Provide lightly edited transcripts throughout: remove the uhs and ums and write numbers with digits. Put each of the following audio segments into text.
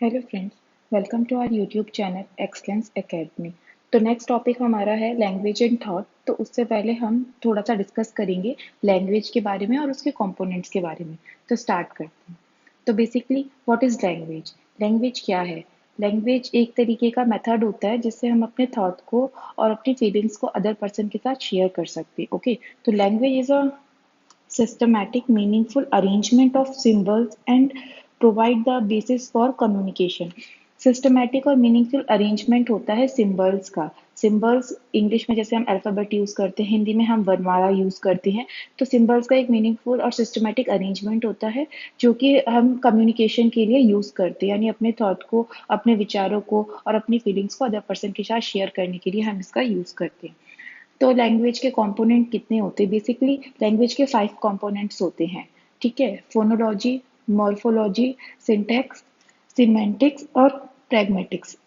Hello friends, welcome to our YouTube channel Excellence Academy. तो next topic हमारा है language and thought. तो उससे पहले हम थोड़ा सा डिस्कस करेंगे लैंग्वेज के बारे में और उसके कंपोनेंट्स के बारे में। तो स्टार्ट करते हैं। तो basically what is language? Language क्या है? लैंग्वेज एक तरीके का मेथड होता है जिससे हम अपने थॉट को और अपनी फीलिंग्स को अदर पर्सन के साथ शेयर कर सकते हैं। ओके, तो language is a systematic, meaningful arrangement of symbols and provide the basis for communication. Systematic और मीनिंगफुल अरेंजमेंट होता है सिंबल्स का। सिंबल्स इंग्लिश में जैसे हम अल्फ़ाबेट यूज़ करते हैं, हिंदी में हम वर्णमाला यूज़ करते हैं। तो सिंबल्स का एक मीनिंगफुल और सिस्टमैटिक अरेंजमेंट होता है जो कि हम कम्युनिकेशन के लिए यूज़ करते हैं, यानी अपने थॉट को, अपने विचारों को और अपनी फीलिंग्स को अदर पर्सन के साथ शेयर करने के लिए हम इसका यूज़ करते हैं। तो लैंग्वेज के कंपोनेंट कितने होते हैं? बेसिकली लैंग्वेज के 5 कंपोनेंट्स होते हैं। ठीक है, फोनोलॉजी, मॉर्फोलॉजी, सिंटैक्स, सिमेंटिक्स और प्रैग्मेटिक्स।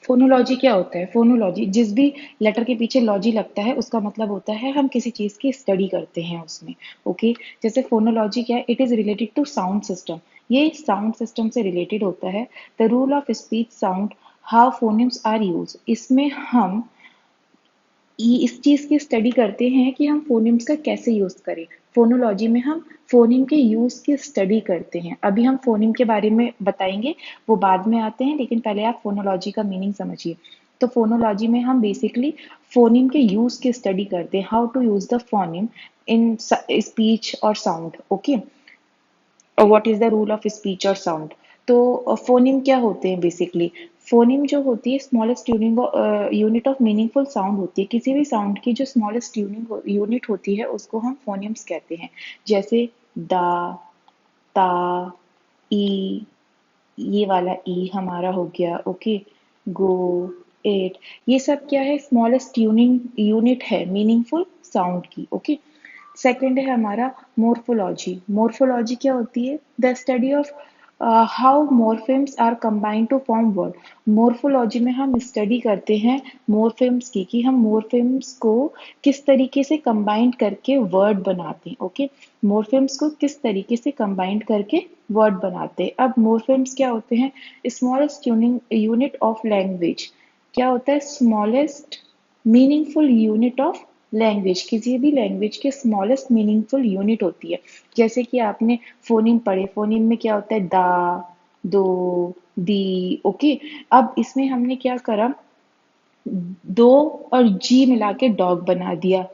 फोनोलॉजी क्या होता है? फोनोलॉजी जिस भी लेटर के पीछे लॉजी लगता है उसका मतलब होता है हम किसी चीज़ की स्टडी करते हैं उसमें। ओके, जैसे फोनोलॉजी क्या है? It is related to sound system. ये साउंड सिस्टम से रिलेटेड होता है। The rule of speech sound, how phonemes are use. इसमें हम इस चीज़ की स्टडी करते हैं कि हम फोनिम्स का कैसे यूज़ करें। फोनोलॉजी में हम फोनिम के यूज़ की स्टडी करते हैं। अभी हम फोनिम के बारे में बताएंगे, वो बाद में आते हैं, लेकिन पहले आप फोनोलॉजी का मीनिंग समझिए। तो फोनोलॉजी में हम बेसिकली फोनिम के यूज़ की स्टडी करते हैं, how to use the phoneme in speech और sound. Okay, what is the rule of speech और साउंड। तो फोनिम क्या होते हैं? बेसिकली फोनिम जो होती है smallest tuning unit of meaningful sound होती है। किसी भी साउंड की जो स्मॉलेस्ट ट्यूनिंग यूनिट होती है उसको हम फोनिम्स कहते हैं। जैसे दा, ता, ई, ये वाला ई हमारा हो गया। ओके, गो, एट, ये सब क्या है? स्मॉलेस्ट ट्यूनिंग यूनिट है मीनिंगफुल साउंड की। ओके, सेकंड है हमारा मोर्फोलॉजी। मोर्फोलॉजी क्या होती है? The study of how morphemes are combined to form word. Morphology में हम स्टडी करते हैं मॉर्फेम्स की, कि हम मॉर्फेम्स को किस तरीके से कंबाइंड करके वर्ड बनाते हैं। ओके, मॉर्फेम्स को किस तरीके से कंबाइंड करके वर्ड बनाते हैं। अब मॉर्फेम्स क्या होते हैं? Smallest tuning unit of language. क्या होता है? Smallest meaningful unit of language. किसी भी लैंग्वेज के स्मॉलेस्ट मीनिंगफुल यूनिट होती है। जैसे कि आपने फोनिम पढ़े, फोनिम में क्या होता है? दा, दो, दी। ओके, अब इसमें हमने क्या करा? दो और जी मिला के डॉग बना दिया।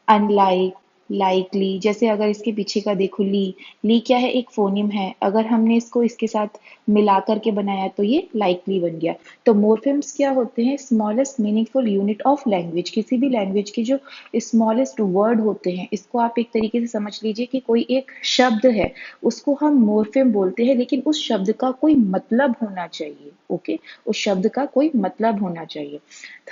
Unlike, likely. जैसे अगर इसके पीछे का देखो, ली, ली क्या है? एक फोनिम है। अगर हमने इसको इसके साथ मिला करके बनाया तो ये लाइकली बन गया। तो मोर्फेम्स क्या होते हैं? Smallest meaningful unit of language. किसी भी लैंग्वेज के जो स्मॉलेस्ट वर्ड होते हैं, इसको आप एक तरीके से समझ लीजिए कि कोई एक शब्द है, उसको हम मोर्फेम बोलते हैं, लेकिन उस शब्द का कोई मतलब होना चाहिए। ओके, उस शब्द का कोई मतलब होना चाहिए।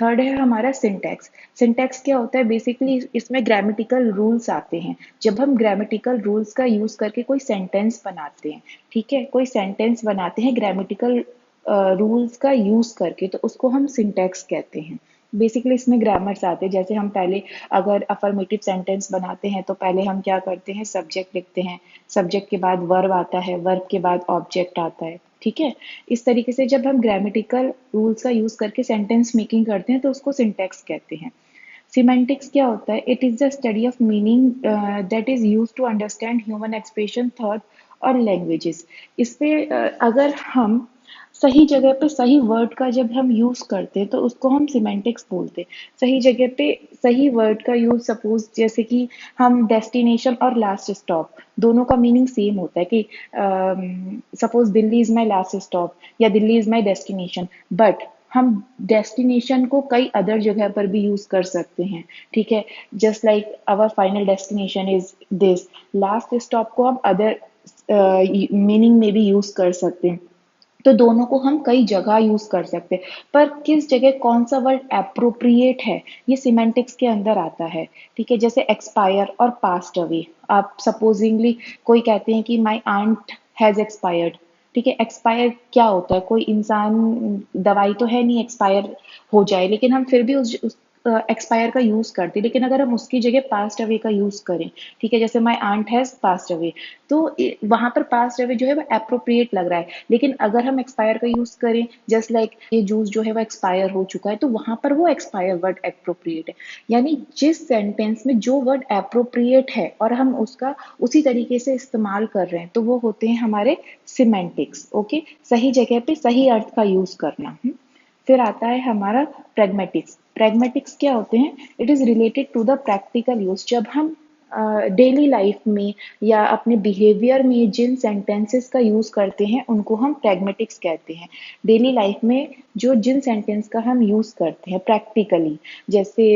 थर्ड है हमारा सिंटैक्स। सिंटैक्स क्या होता है? बेसिकली इसमें ग्रामेटिकल रूल्स आते हैं। जब हम ग्रामेटिकल रूल्स का यूज करके कोई सेंटेंस बनाते हैं, ठीक है, कोई सेंटेंस बनाते हैं ग्रामेटिकल रूल्स का यूज करके, तो उसको हम सिंटैक्स कहते हैं। बेसिकली इसमें ग्रामर्स आते हैं। जैसे हम पहले अगर अफर्मेटिव सेंटेंस बनाते हैं तो पहले हम क्या करते हैं? सब्जेक्ट लिखते हैं, सब्जेक्ट के बाद वर्ब आता है, वर्ब के बाद ऑब्जेक्ट आता है। ठीक है, इस तरीके से जब हम ग्रामेटिकल रूल्स का यूज करके सेंटेंस मेकिंग करते हैं तो उसको सिंटैक्स कहते हैं। सिमेंटिक्स क्या होता है? It is the study of meaning that is use to understand human expression, thought और लैंग्वेजेस। इस पे अगर हम सही जगह पे सही वर्ड का जब हम यूज करते हैं तो उसको हम सिमेंटिक्स बोलते हैं। सही जगह पे सही वर्ड का यूज, सपोज जैसे कि हम डेस्टिनेशन और लास्ट स्टॉप, दोनों का मीनिंग सेम होता है कि suppose Delhi is my last stop या Delhi is my destination, but हम डेस्टिनेशन को कई अदर जगह पर भी यूज कर सकते हैं। ठीक है, just like our final destination is this, last stop को हम अदर मीनिंग में भी यूज कर सकते हैं। तो दोनों को हम कई जगह यूज कर सकते हैं, पर किस जगह कौन सा वर्ड एप्रोप्रिएट है, ये सिमेंटिक्स के अंदर आता है। ठीक है, जैसे एक्सपायर और पास्ट अवे। आप सपोजिंगली कोई कहते हैं कि माई आंट हैज एक्सपायर्ड। ठीक है, एक्सपायर क्या होता है? कोई इंसान, दवाई तो है नहीं एक्सपायर हो जाए, लेकिन हम फिर भी एक्सपायर का यूज़ करते, लेकिन अगर हम उसकी जगह पास्ट अवे का यूज़ करें, ठीक है, जैसे my aunt has passed away, तो वहां पर पास्ट अवे जो है वो अप्रोप्रिएट लग रहा है, लेकिन अगर हम एक्सपायर का यूज़ करें, जस्ट लाइक ये जूस जो है वो एक्सपायर हो चुका है, तो वहां पर वो एक्सपायर वर्ड अप्रोप्रिएट है। यानी जिस सेंटेंस में जो वर्ड अप्रोप्रिएट है और हम उसका उसी तरीके से इस्तेमाल कर रहे हैं, तो वो होते हैं हमारे सिमेंटिक्स। ओके, सही जगह पे सही अर्थ का यूज़ करना। फिर आता है हमारा प्रैग्मेटिक्स। प्रैग्मेटिक्स क्या होते हैं? It is related to the practical use. जब हम डेली लाइफ में या अपने बिहेवियर में जिन सेंटेंसेस का यूज़ करते हैं उनको हम प्रैग्मेटिक्स कहते हैं। डेली लाइफ में जो जिन सेंटेंस का हम यूज़ करते हैं प्रैक्टिकली, जैसे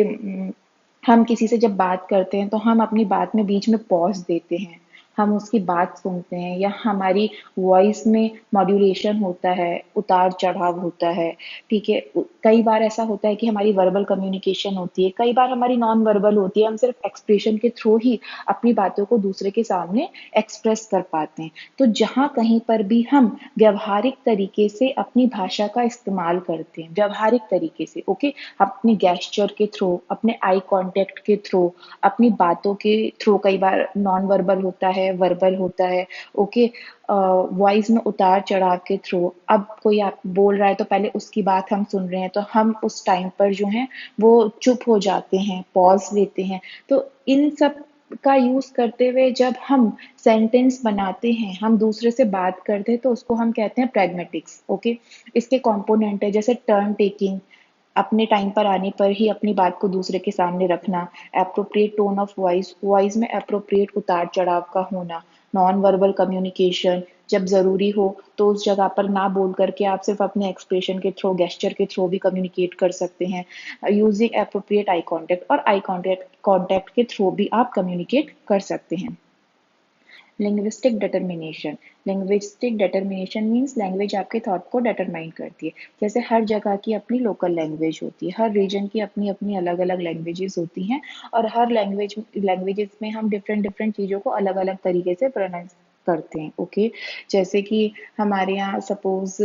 हम किसी से जब बात करते हैं तो हम अपनी बात में बीच में पॉज़ देते हैं, हम उसकी बात सुनते हैं, या हमारी वॉइस में मॉड्यूलेशन होता है, उतार-चढ़ाव होता है, ठीक है? कई बार ऐसा होता है कि हमारी वर्बल कम्युनिकेशन होती है, कई बार हमारी नॉन वर्बल होती है, हम सिर्फ़ एक्सप्रेशन के थ्रू ही अपनी बातों को दूसरे के सामने एक्सप्रेस कर पाते हैं। तो जहाँ कहीं पर भी हम व्यावहारिक तरीके से अपनी भाषा का इस्तेमाल करते हैं, व्यावहारिक तरीके से, ओके? अपने गेस्चर के थ्रू, अपने आई कॉन्टैक्ट के थ्रू, अपनी बातों के थ्रू, कई बार नॉन वर्बल होता है, वर्बल होता है, ओके? वॉइस में उतार चढ़ाव के थ्रू। अब कोई आप बोल रहा है तो पहले उसकी बात हम सुन रहे हैं, तो हम उस टाइम पर जो है वो चुप हो जाते हैं, पॉज लेते हैं। तो इन सब का यूज करते हुए जब हम सेंटेंस बनाते हैं, हम दूसरे से बात करते हैं, तो उसको हम कहते हैं प्रैग्मेटिक्स। ओके, इसके कंपोनेंट है जैसे टर्न टेकिंग, अपने टाइम पर आने पर ही अपनी बात को दूसरे के सामने रखना, appropriate tone of voice, voice में एप्रोप्रिएट उतार चढ़ाव का होना, नॉन वर्बल कम्युनिकेशन, जब ज़रूरी हो तो उस जगह पर ना बोल करके आप सिर्फ अपने एक्सप्रेशन के थ्रू, गेस्चर के थ्रू भी कम्युनिकेट कर सकते हैं, यूजिंग एप्रोप्रिएट आई कॉन्टैक्ट, और आई कॉन्टैक्ट कॉन्टैक्ट के थ्रू भी आप कम्युनिकेट कर सकते हैं। Linguistic determination. Linguistic determination means language आपके थॉट को डिटरमाइन करती है। जैसे हर जगह की अपनी लोकल लैंग्वेज होती है, हर रीजन की अपनी अपनी अलग अलग लैंग्वेजेस होती हैं, और हर लैंग्वेजेस में हम डिफरेंट डिफरेंट चीज़ों को अलग अलग तरीके से प्रोनाउंस करते हैं। ओके, जैसे कि हमारे यहाँ सपोज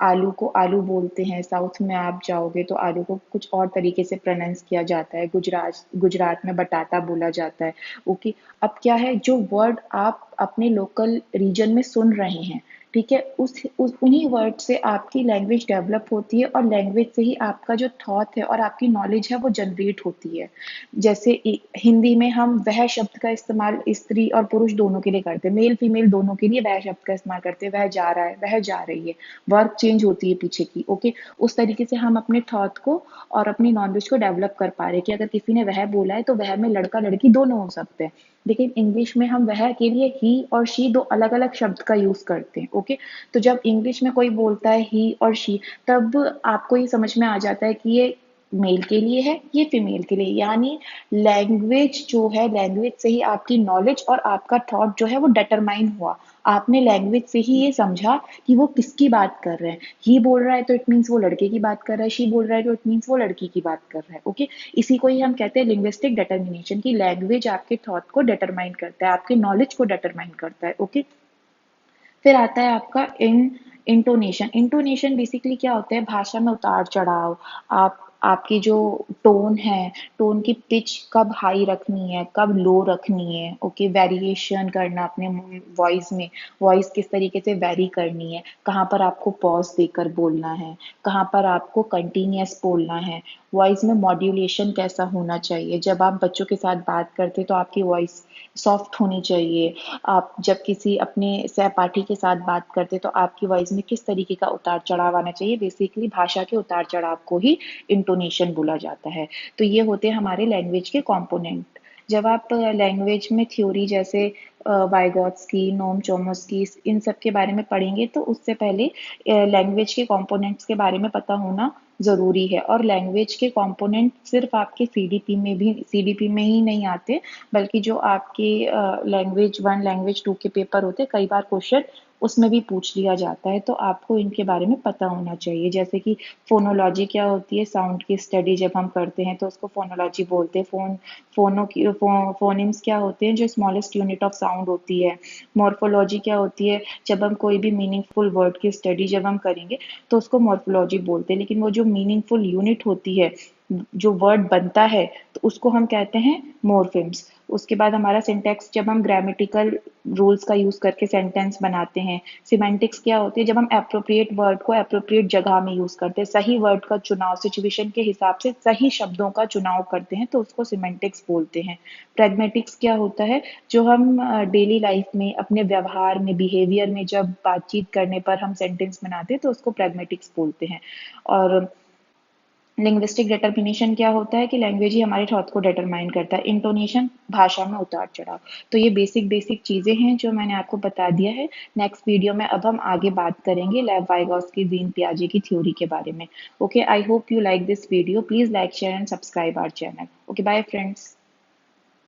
आलू को आलू बोलते हैं, साउथ में आप जाओगे तो आलू को कुछ और तरीके से प्रोनाउंस किया जाता है, गुजरात गुजरात में बटाटा बोला जाता है। ओके, अब क्या है, जो वर्ड आप अपने लोकल रीजन में सुन रहे हैं, ठीक है, उस उन्हीं वर्ड से आपकी लैंग्वेज डेवलप होती है, और लैंग्वेज से ही आपका जो थॉट है और आपकी नॉलेज है वो जनरेट होती है। जैसे हिंदी में हम वह शब्द का इस्तेमाल स्त्री और पुरुष दोनों के लिए करते हैं, मेल फीमेल दोनों के लिए वह शब्द का इस्तेमाल करते हैं, वह जा रहा है, वह जा रही है, वर्क चेंज होती है पीछे की। ओके, उस तरीके से हम अपने थॉट को और अपनी नॉलेज को डेवलप कर पा रहे हैं कि अगर किसी ने वह बोला है तो वह में लड़का लड़की दोनों हो सकते हैं। लेकिन इंग्लिश में हम वह के लिए ही और शी दो अलग अलग शब्द का यूज करते हैं। ओके, तो जब इंग्लिश में कोई बोलता है ही और शी, तब आपको ये समझ में आ जाता है कि ये मेल के लिए है, ये फीमेल के लिए। यानी लैंग्वेज जो है, लैंग्वेज से ही आपकी नॉलेज और आपका थॉट जो है वो डिटरमाइन हुआ। आपने लैंग्वेज से ही ये समझा कि वो किसकी बात कर रहे हैं। ही बोल रहा है तो इट मीन्स वो लड़के की बात कर रहा है, शी बोल रहा है तो इट मीन्स वो लड़की की बात कर रहा है। ओके, इसी को ही हम कहते हैं लिंग्विस्टिक डिटर्मिनेशन, की लैंग्वेज आपके थॉट को डिटरमाइन करता है, आपके नॉलेज को डिटरमाइन करता है। ओके, फिर आता है आपका इंटोनेशन। इंटोनेशन बेसिकली क्या होता है, भाषा में उतार चढ़ाव, आप आपकी जो टोन है, टोन की पिच कब हाई रखनी है, कब लो रखनी है। ओके, वेरिएशन करना अपने वॉइस में, वॉइस किस तरीके से वेरी करनी है, कहाँ पर आपको पॉज देकर बोलना है, कहाँ पर आपको कंटिन्यूअस बोलना है, वॉइस में मॉड्यूलेशन कैसा होना चाहिए। जब आप बच्चों के साथ बात करते तो आपकी वॉइस सॉफ्ट होनी चाहिए। आप जब किसी अपने सहपाठी के साथ बात करते तो आपकी वॉइस में किस तरीके का उतार चढ़ाव आना चाहिए। बेसिकली भाषा के उतार चढ़ाव को ही इंटोनेशन बोला जाता है। तो ये होते हैं हमारे लैंग्वेज के कंपोनेंट। जब आप लैंग्वेज में थ्योरी जैसे वाइगॉट्स्की, नोम चोम्स्की, इन सब के बारे में पढ़ेंगे, तो उससे पहले लैंग्वेज के कंपोनेंट्स के बारे में पता होना ज़रूरी है। और लैंग्वेज के कंपोनेंट सिर्फ आपके सीडीपी में ही नहीं आते, बल्कि जो आपके लैंग्वेज वन लैंग्वेज टू के पेपर होते हैं, कई बार क्वेश्चन उसमें भी पूछ लिया जाता है। तो आपको इनके बारे में पता होना चाहिए। जैसे कि फोनोलॉजी क्या होती है, साउंड की स्टडी जब हम करते हैं तो उसको फोनोलॉजी बोलते हैं। फोनिम्स क्या होते हैं, जो स्मॉलेस्ट यूनिट ऑफ साउंड होती है। मॉर्फोलॉजी क्या होती है, जब हम कोई भी मीनिंगफुल वर्ड की स्टडी जब हम करेंगे तो उसको मॉर्फोलॉजी बोलते हैं। लेकिन वो जो मीनिंगफुल यूनिट होती है, जो वर्ड बनता है तो उसको हम कहते हैं मोर्फेम्स। उसके बाद हमारा सिंटैक्स, जब हम ग्रामेटिकल रूल्स का यूज करके सेंटेंस बनाते हैं। सिमेंटिक्स क्या होती है, जब हम एप्रोप्रिएट वर्ड को एप्रोप्रिएट जगह में यूज करते हैं, सही वर्ड का चुनाव सिचुएशन के हिसाब से सही शब्दों का चुनाव करते हैं, तो उसको सिमेंटिक्स बोलते हैं। प्रैग्मेटिक्स क्या होता है, जो हम डेली लाइफ में अपने व्यवहार में, बिहेवियर में जब बातचीत करने पर हम सेंटेंस बनाते हैं तो उसको प्रैग्मेटिक्स बोलते हैं। और लिंग्विस्टिक डिटर्मिनेशन क्या होता है कि लैंग्वेज ही हमारे थॉट को डिटरमाइन करता है। इंटोनेशन, भाषा में उतार चढ़ाव। तो ये बेसिक बेसिक चीजें हैं जो मैंने आपको बता दिया है। नेक्स्ट वीडियो में अब हम आगे बात करेंगे लेव वाइगॉस्की, जीन पियाजे की थ्योरी के बारे में। Okay, I hope you like this video. Please like, share and subscribe our channel. Okay, bye friends.